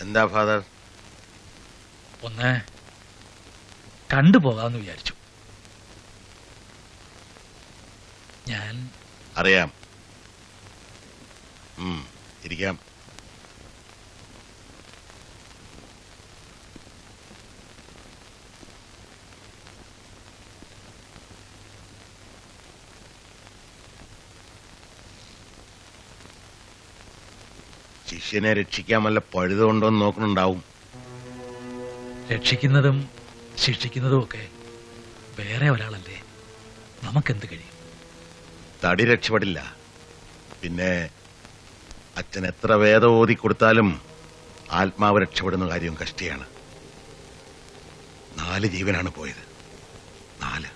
എന്താ ഫാദർ? ഒന്ന് കണ്ടുപോകാമെന്ന് വിചാരിച്ചു. ഞാൻ അറിയാം. ഇരിക്കാം. ശിഷ്യനെ രക്ഷിക്കാൻ വല്ല പഴുതുണ്ടോ എന്ന് നോക്കണുണ്ടാവും. രക്ഷിക്കുന്നതും ശിക്ഷിക്കുന്നതും ഒക്കെ വേറെ ഒരാളല്ലേ, നമുക്കെന്ത് കഴിയും? തടി രക്ഷപ്പെടില്ല. പിന്നെ അച്ഛൻ എത്ര വേദം ഓതി കൊടുത്താലും ആത്മാവ് രക്ഷപ്പെടുന്ന കാര്യം കഷ്ടിയാണ്. 4 ജീവനാണ് പോയത്. 4.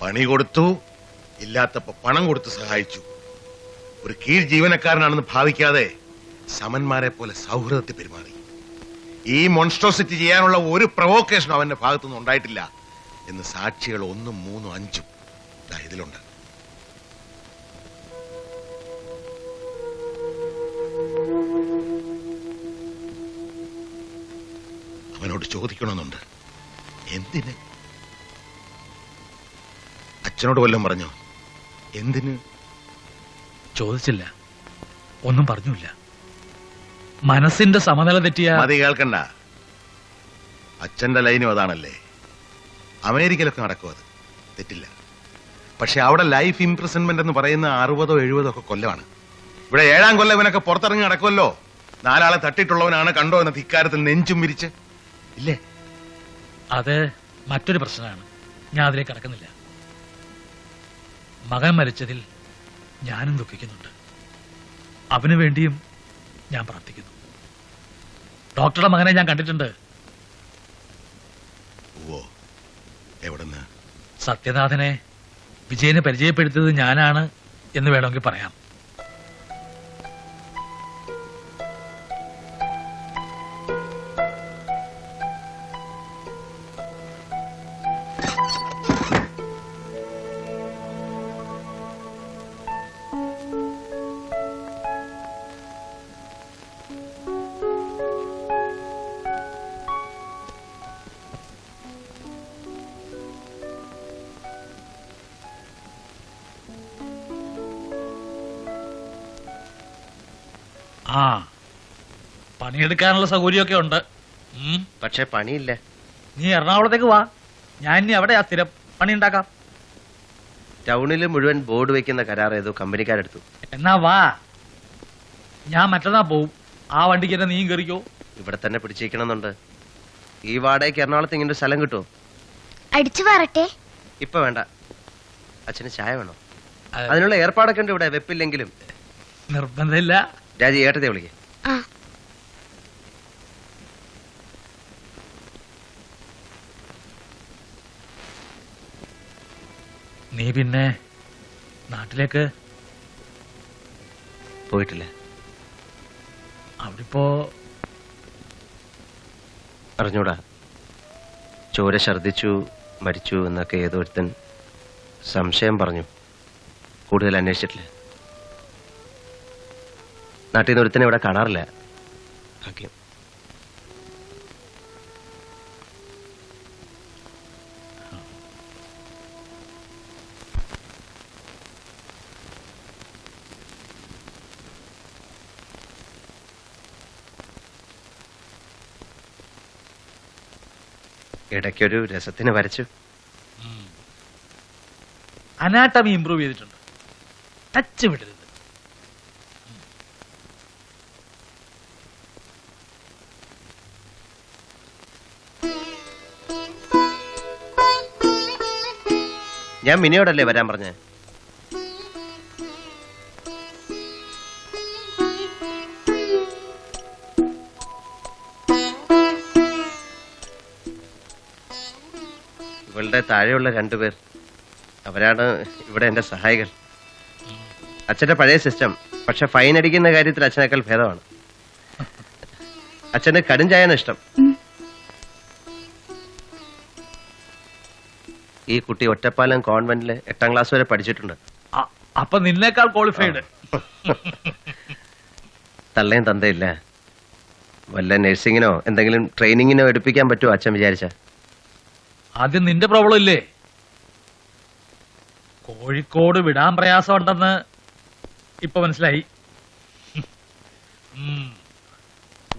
പണി കൊടുത്തു, ഇല്ലാത്തപ്പോ പണം കൊടുത്ത് സഹായിച്ചു. ഒരു കീഴ് ജീവനക്കാരനാണെന്ന് ഭാവിക്കാതെ സമന്മാരെ പോലെ സൗഹൃദത്തിൽ പെരുമാറി. ഈ മോൺസ്ട്രോസിറ്റി ചെയ്യാനുള്ള ഒരു പ്രൊവോക്കേഷനും അവന്റെ ഭാഗത്തുനിന്ന് ഉണ്ടായിട്ടില്ല എന്ന് സാക്ഷികൾ 1, 3, 5 ഇതിലുണ്ട്. അവനോട് ചോദിക്കണമെന്നുണ്ട്, എന്തിന്? അച്ഛനോട് വല്ലതും പറഞ്ഞോ? എന്തിന്? ചോദിച്ചില്ല, ഒന്നും പറഞ്ഞില്ല. മനസ്സിന്റെ സമനില തെറ്റിയ മതി, കേൾക്കണ്ട. അച്ഛന്റെ ലൈനും അതാണല്ലേ. അമേരിക്കയിലൊക്കെ നടക്കും, അത് തെറ്റില്ല. പക്ഷെ അവിടെ ലൈഫ് ഇംപ്രിസൺമെന്റ് എന്ന് പറയുന്ന 60 or 70 ഒക്കെ കൊല്ലമാണ്. ഇവിടെ 7ാം കൊല്ലം ഇവനൊക്കെ പുറത്തിറങ്ങി നടക്കുമല്ലോ. 4 ആളെ തട്ടിയിട്ടുള്ളവനാണ് കണ്ടോ എന്ന ധിക്കാരത്തിൽ നെഞ്ചും വിരിച്ച് ഇല്ലേ? അത് മറ്റൊരു പ്രശ്നമാണ്, ഞാൻ അതിലേക്ക് കടക്കുന്നില്ല. മകൻ മരിച്ചതിൽ ഞാനും ദുഃഖിക്കുന്നുണ്ട്. അവന് വേണ്ടിയും ഞാൻ പ്രാർത്ഥിക്കുന്നു. ഡോക്ടറുടെ മകനെ ഞാൻ കണ്ടിട്ടുണ്ട്. ഓ, എവിടെന്ന്? സത്യനാഥനെ വിജയനെ പരിചയപ്പെടുത്തിയത് ഞാനാണ് എന്ന് വേണമെങ്കിൽ പറയാം. ആ, പണിയെടുക്കാനുള്ള സൗകര്യമൊക്കെ ഉണ്ട്. പക്ഷെ പണിയില്ല. നീ എറണാകുളത്തേക്ക് വാ, ഞാൻ ഇനി എവിടെയാ സ്ഥിരം പണി ഉണ്ടാക്കാം. ടൗണിൽ മുഴുവൻ ബോർഡ് വെക്കുന്ന കരാർ ഏതോ കമ്പനിക്കാരെടുത്തു. എന്നാ വാ, ഞാൻ മറ്റന്നാ പോവും. ആ വണ്ടിക്ക് തന്നെ നീയും കയറിക്കോ. ഇവിടെ തന്നെ പിടിച്ചേക്കണമെന്നുണ്ട്. ഈ വാടകയ്ക്ക് എറണാകുളത്ത് ഇങ്ങനെ ഒരു സ്ഥലം കിട്ടുമോ? അടിച്ചു പറട്ടെ. ഇപ്പൊ വേണ്ട. അച്ഛന് ചായ വേണോ? അതിനുള്ള ഏർപ്പാടൊക്കെ ഉണ്ട് ഇവിടെ, വെപ്പില്ലെങ്കിലും. നിർബന്ധമില്ല. രാജി, ഏട്ടത്തെ വിളിക്കേ. നീ പിന്നെ നാട്ടിലേക്ക് പോയിട്ടില്ല? അവിടിപ്പോ അറിഞ്ഞൂടാ. ചോര ഛർദിച്ചു മരിച്ചു എന്നൊക്കെ ഏതോ ഒരുത്തൻ സംശയം പറഞ്ഞു. കൂടുതൽ അന്വേഷിച്ചിട്ടില്ല. നാട്ടിൽ നിന്ന് ഒരുത്തനെ ഇവിടെ കാണാറില്ല. ഭാഗ്യം. ഇടയ്ക്കൊരു രസത്തിന് വരച്ചു. അനാട്ടമി ഇംപ്രൂവ് ചെയ്തിട്ടുണ്ട്. ടച്ച് വിടരുത്. ഞാൻ മിനിയോടല്ലേ വരാൻ പറഞ്ഞേ? ഇവളുടെ താഴെയുള്ള 2 പേർ അവരാണ് ഇവിടെ എന്റെ സഹായികൾ. അച്ഛന്റെ പഴയ സിസ്റ്റം, പക്ഷെ ഫൈൻ അടിക്കുന്ന കാര്യത്തിൽ അച്ഛനേക്കാൾ ഭേദമാണ്. അച്ഛന് കടും ചായയാണ് ഇഷ്ടം. ഈ കുട്ടി ഒറ്റപ്പാലം കോൺവെന്റില് 8ാം ക്ലാസ് വരെ പഠിച്ചിട്ടുണ്ട്. അപ്പൊ നിന്നേക്കാൾ ക്വാളിഫൈഡ്. തള്ളയും തന്തയില്ല. വല്ല നഴ്സിങ്ങിനോ എന്തെങ്കിലും ട്രെയിനിങ്ങിനോ എടുപ്പിക്കാൻ പറ്റുമോ അച്ഛൻ വിചാരിച്ച? ആദ്യം നിന്റെ പ്രോബ്ലം ഇല്ലേ? കോഴിക്കോട് വിടാൻ പ്രയാസമുണ്ടെന്ന് ഇപ്പൊ മനസ്സിലായി.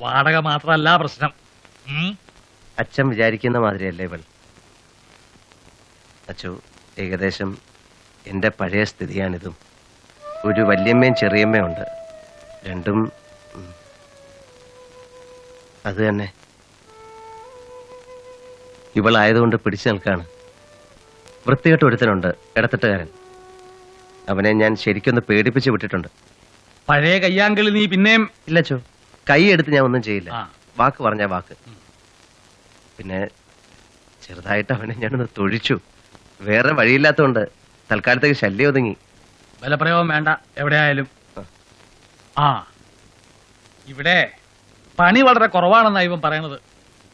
വാടക മാത്രല്ല പ്രശ്നം. അച്ഛൻ വിചാരിക്കുന്ന മാതിരിയല്ലേ ഇവൾ. അച്ചു, ഏകദേശം എന്റെ പഴയ സ്ഥിതിയാണിതും. ഒരു വല്യമ്മയും ചെറിയമ്മയും ഉണ്ട്. രണ്ടും അത് തന്നെ. ഇവളായതുകൊണ്ട് പിടിച്ചു നിൽക്കാണ്. വൃത്തികെട്ട് ഒരുത്തനുണ്ട്, ഇടത്തട്ടുകാരൻ. അവനെ ഞാൻ ശരിക്കൊന്ന് പേടിപ്പിച്ച് വിട്ടിട്ടുണ്ട്. പഴയ കയ്യാങ്കളി നീ പിന്നെയും ഇല്ല ചോ, കൈ എടുത്ത് ഞാൻ ഒന്നും ചെയ്യില്ല. ആ. വാക്ക് പറഞ്ഞ വാക്ക്. പിന്നെ ചെറുതായിട്ട് അവനെ ഞാനൊന്ന് തൊഴിച്ചു. വേറെ വഴിയില്ലാത്തതുകൊണ്ട് തൽക്കാലത്തേക്ക് ശല്യം ഒതുങ്ങി. ബലപ്രയോഗം വേണ്ട എവിടെയായാലും. ആ, ഇവിടെ പണി വളരെ കുറവാണെന്നാണ് ഇവൻ പറയണത്.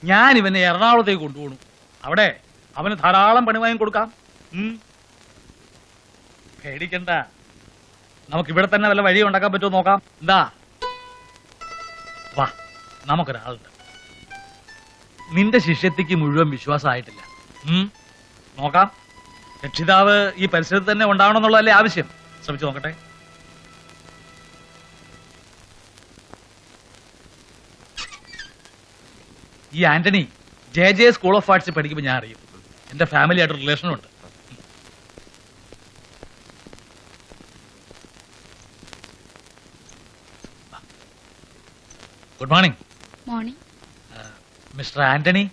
ഞാൻ ഇവനെ എറണാകുളത്തേക്ക് കൊണ്ടുപോകണു. അവിടെ അവന് ധാരാളം പണി വാങ്ങി കൊടുക്കാം. പേടിക്കണ്ട, നമുക്ക് ഇവിടെ തന്നെ വല്ല വഴി ഉണ്ടാക്കാൻ പറ്റുമോ നോക്കാം. എന്താ, വാ, നമുക്കൊരാളുണ്ട്. നിന്റെ ശിഷ്യത്തിക്ക് മുഴുവൻ വിശ്വാസമായിട്ടില്ല. നോക്കാം. രക്ഷിതാവ് ഈ പരിസരത്ത് തന്നെ ഉണ്ടാവണമെന്നുള്ളതല്ലേ ആവശ്യം. ശ്രമിച്ചു നോക്കട്ടെ. ഈ ആന്റണി JJ സ്കൂൾ ഓഫ് ആർട്സിൽ പഠിക്കുമ്പോൾ ഞാൻ അറിയും. എന്റെ ഫാമിലി ആയിട്ട് റിലേഷനും ഉണ്ട്. Good morning. Morning. Mister Antony.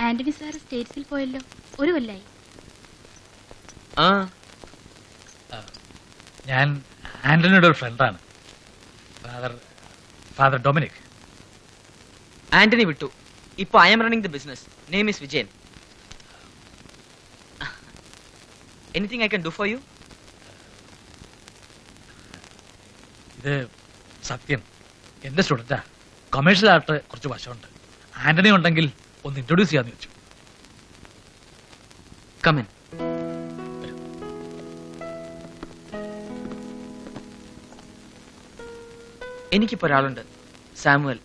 Antony sir സ്റ്റേറ്റ്സിൽ പോയല്ലോ, ഒരു കൊല്ലായി. ഞാൻ ആന്റണിയുടെ ഒരു ഫ്രണ്ടാണ്. Father Dominic. ആന്റണി വിട്ടു. ഇപ്പൊ I M running the business. Name is Vijayan. Anything I can do for you? ഇത് സത്യൻ എന്റെ സ്റ്റുഡന്റാ. കൊമേഴ്ഷ്യൽ ആർട്ട് കുറച്ച് വശമുണ്ട്. ആന്റണി ഉണ്ടെങ്കിൽ ഒന്ന് ഇൻട്രൊഡ്യൂസ് ചെയ്യാന്ന് വെച്ചു. കമൻ. എനിക്കിപ്പോ ഒരാളുണ്ട്, സാമുവൽ.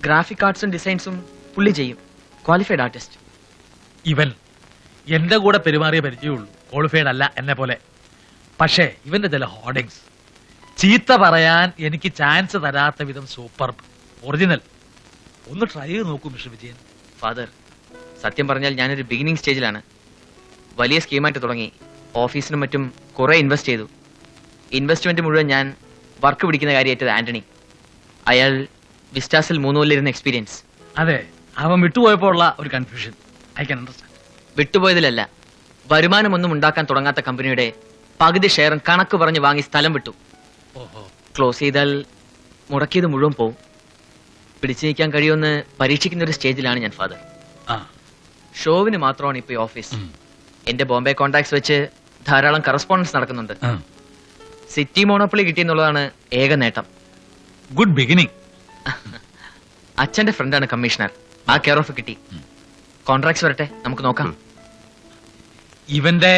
ഗ്രാഫിക് ആർട്സും ഡിസൈൻസും പുള്ളി ചെയ്യും. Qualified artist. ഇവൻ എന്റെ കൂടെ പെരുമാറിയ പരിചയമുള്ളൂ. ക്വാളിഫൈഡ് അല്ല എന്നെ പോലെ. പക്ഷേ ഇവന്റെ ചില ഹോർഡിങ്സ്, ചീത്ത പറയാൻ എനിക്ക് ചാൻസ് തരാത്ത വിധം സൂപ്പർ ഒറിജിനൽ. ഒന്ന് ട്രൈ ചെയ്ത് നോക്കൂ മിസ്റ്റർ വിജയൻ. ഫാദർ, സത്യം പറഞ്ഞാൽ ഞാനൊരു ബിഗിനിങ് സ്റ്റേജിലാണ്. വലിയ സ്കീമായിട്ട് തുടങ്ങി. ഓഫീസിനും മറ്റും കുറെ ഇൻവെസ്റ്റ് ചെയ്തു. ഇൻവെസ്റ്റ്മെന്റ് മുഴുവൻ ഞാൻ വർക്ക് പിടിക്കുന്ന കാര്യമായിട്ടത് ആന്റണി. അയാൾ വിസ്റ്റാസിൽ 3 കൊല്ലിരുന്ന എക്സ്പീരിയൻസ്. അതെ, അവൻ വിട്ടുപോയപ്പോ ഉള്ള ഒരു കൺഫ്യൂഷൻ ഐ ക്യാൻ അണ്ടർസ്റ്റാൻഡ്. വിട്ടുപോയതിലല്ല, വരുമാനമൊന്നും ഉണ്ടാക്കാൻ തുടങ്ങാത്ത കമ്പനിയുടെ പകുതി ഷെയറും കണക്ക് പറഞ്ഞ് വാങ്ങി സ്ഥലം വിട്ടു. ഓഹോ. ക്ലോസ് ചെയ്താൽ മുടക്കിയത് മുഴുവൻ പോവും. പിടിച്ചു നീക്കാൻ കഴിയുമെന്ന് പരീക്ഷിക്കുന്ന ഒരു സ്റ്റേജിലാണ് ഞാൻ ഫാദർ. ആ. ഷോവിന് മാത്രമാണ് ഇപ്പൊ ഈ ഓഫീസ്. എന്റെ ബോംബെ കോണ്ടാക്ട്സ് വെച്ച് ധാരാളം കറസ്പോണ്ടൻസ് നടക്കുന്നുണ്ട്. സിറ്റി മോണോപ്പൊളി കിട്ടിയെന്നുള്ളതാണ് ഏക നേട്ടം. Good beginning. അച്ഛന്റെ ഫ്രണ്ടാണ് കമ്മീഷണർ. ആ കെയർ ഓഫ് കിട്ടി. കോൺട്രാക്ട്സ് വരട്ടെ, നമുക്ക് നോക്കാം. ഇവന്റെ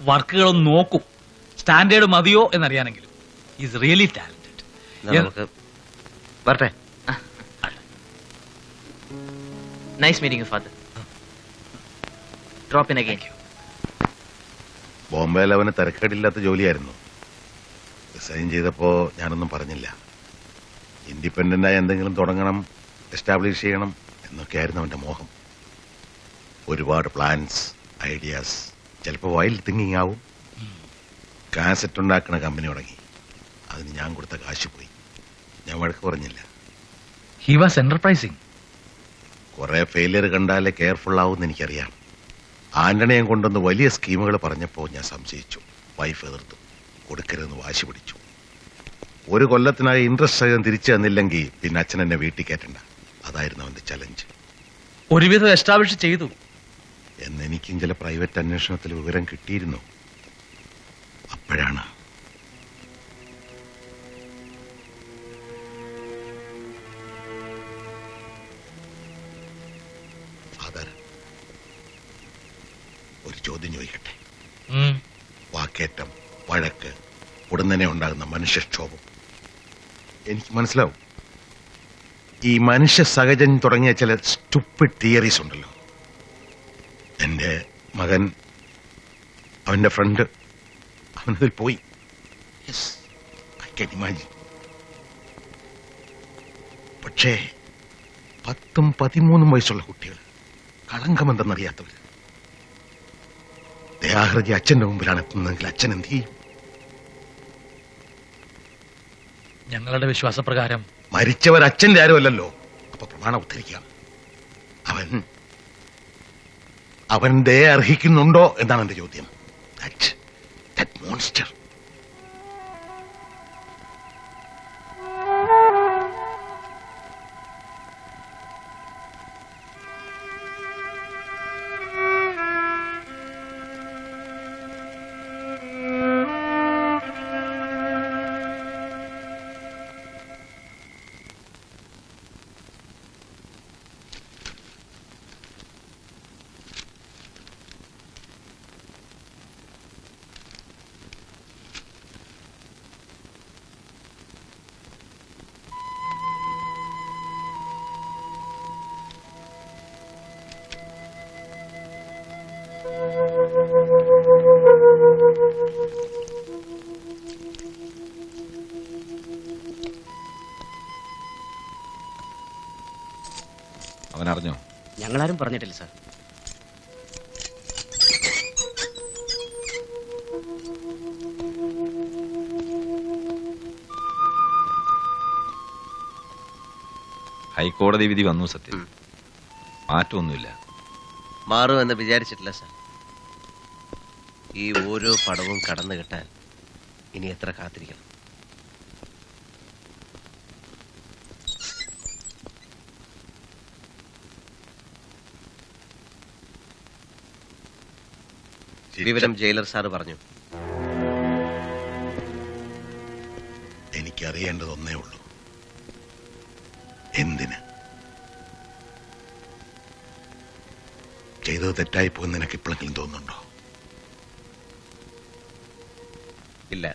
വർക്കുകളൊന്ന് നോക്കൂ. സ്റ്റാൻഡേർഡ് മതിയോ എന്നറിയാനെങ്കിലും. Is really talented. നമുക്ക് വരട്ടെ. Nice meeting you father. Drop in again. ബോംബെയിൽ അവന് തിരക്കേടില്ലാത്ത ജോലിയായിരുന്നു. റിസൈൻ ചെയ്തപ്പോ ഞാനൊന്നും പറഞ്ഞില്ല. ഇൻഡിപെൻഡന്റായി എന്തെങ്കിലും തുടങ്ങണം, എസ്റ്റാബ്ലിഷ് ചെയ്യണം എന്നൊക്കെയായിരുന്നു അവന്റെ മോഹം. ഒരുപാട് പ്ലാൻസ്, ഐഡിയാസ്, ചിലപ്പോൾ വൈൽഡ് തിങ്കിങ് ആവും. കാസറ്റ് ഉണ്ടാക്കുന്ന കമ്പനി തുടങ്ങി. അതിന് ഞാൻ കൊടുത്ത കാശ് പോയി. ഞാൻ വഴക്ക് പറഞ്ഞില്ല. He was enterprising. കുറെ ഫെയിലിയർ കണ്ടാലേ കെയർഫുൾ ആവുമെന്ന് എനിക്കറിയാം. ആന്റണിയെ കൊണ്ടൊന്ന് വലിയ സ്കീമുകൾ പറഞ്ഞപ്പോൾ ഞാൻ സംശയിച്ചു. വൈഫ് എതിർത്തു. കൊടുക്കരുതെന്ന് വാശി പിടിച്ചു. 1 കൊല്ലത്തിനായി ഇൻട്രസ്റ്റ് സഹിതം തിരിച്ചു തന്നില്ലെങ്കിൽ പിന്നെ അച്ഛൻ എന്നെ വീട്ടിൽ കയറ്റണ്ട. അതായിരുന്നു അവന്റെ ചലഞ്ച്. ഒരുവിധം എസ്റ്റാബ്ലിഷ് ചെയ്തു എന്നെനിക്കും ചില പ്രൈവറ്റ് അന്വേഷണത്തിൽ വിവരം കിട്ടിയിരുന്നു. അപ്പോഴാണ് ഫാദർ, ഒരു ചോദ്യം ചോദിക്കട്ടെ. ഉം. വാക്കേറ്റം, വഴക്ക്, ഉടൻ തന്നെ ഉണ്ടാകുന്ന മനുഷ്യക്ഷോഭം എനിക്ക് മനസ്സിലാവും. ഈ മനുഷ്യ സഹജൻ തുടങ്ങിയ ചില സ്റ്റുപ്പിഡ് തിയറീസ് ഉണ്ടല്ലോ. എന്റെ മകൻ, അവന്റെ ഫ്രണ്ട്, അവനതിൽ പോയി. Yes, I can imagine. പക്ഷേ 10ഉം 13ഉം വയസ്സുള്ള കുട്ടികൾ, കളങ്കമെന്തെന്നറിയാത്തവർ, ദയാഹൃതി അച്ഛന്റെ മുമ്പിലാണ് എത്തുന്നതെങ്കിൽ അച്ഛൻ എന്ത് ചെയ്യും? ഞങ്ങളുടെ വിശ്വാസപ്രകാരം മരിച്ചവർ അച്ഛന്റെ ആരുമല്ലല്ലോ. അപ്പൊ പ്രമാണം ഉദ്ധരിക്കാം. അവൻ ദയ അർഹിക്കുന്നുണ്ടോ എന്നാണ് എന്റെ ചോദ്യം. That monster. അവൻ അറിഞ്ഞോ? ഞങ്ങളാരും പറഞ്ഞിട്ടില്ല സാർ. ഹൈക്കോടതി വിധി വന്നു സത്യം. മാറ്റമൊന്നുമില്ല. മാറുമെന്ന് വിചാരിച്ചിട്ടില്ല സാർ. ഈ ഓരോ പടവും കടന്നു കിട്ടാൻ ഇനി എത്ര കാത്തിരിക്കണം? വിവരം ജയിലർ സാറ് പറഞ്ഞു. എനിക്കറിയേണ്ടത് ഒന്നേ ഉള്ളൂ. എന്തിന് ചെയ്തത് തെറ്റായി പോകുന്ന നിനക്ക് ഇപ്പോഴെങ്കിലും തോന്നുന്നുണ്ടോ? ഇല്ല.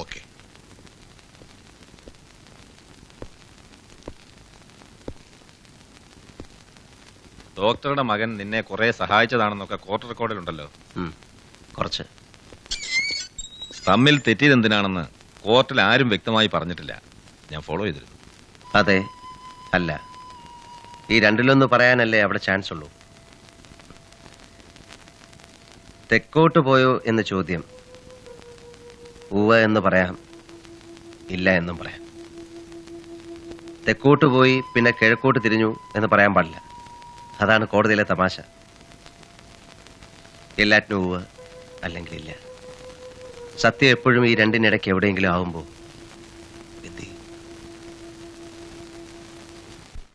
ഓക്കെ. ഡോക്ടറുടെ മകൻ നിന്നെ കുറെ സഹായിച്ചതാണെന്നൊക്കെ കോർട്ട് റെക്കോർഡിലുണ്ടല്ലോ. കുറച്ച്. തമ്മിൽ തെറ്റിയത് എന്തിനാണെന്ന് കോർട്ടിൽ ആരും വ്യക്തമായി പറഞ്ഞിട്ടില്ല. ഞാൻ ഫോളോ ചെയ്തിരുന്നു. അതെ, അല്ല, ഈ രണ്ടിലൊന്ന് പറയാനല്ലേ അവിടെ ചാൻസ് ഉള്ളൂ. തെക്കോട്ട് പോയോ എന്ന് ചോദ്യം, ഉവ്വ് എന്ന് പറയാം, ഇല്ല എന്നും പറയാം. തെക്കോട്ട് പോയി പിന്നെ കിഴക്കോട്ട് തിരിഞ്ഞു എന്ന് പറയാൻ പാടില്ല. അതാണ് കോടതിയിലെ തമാശ. എല്ലാറ്റിനും ഉവ്വ് അല്ലെങ്കിൽ ഇല്ല. സത്യം എപ്പോഴും ഈ രണ്ടിനിടയ്ക്ക് എവിടെയെങ്കിലും ആവുമ്പോൾ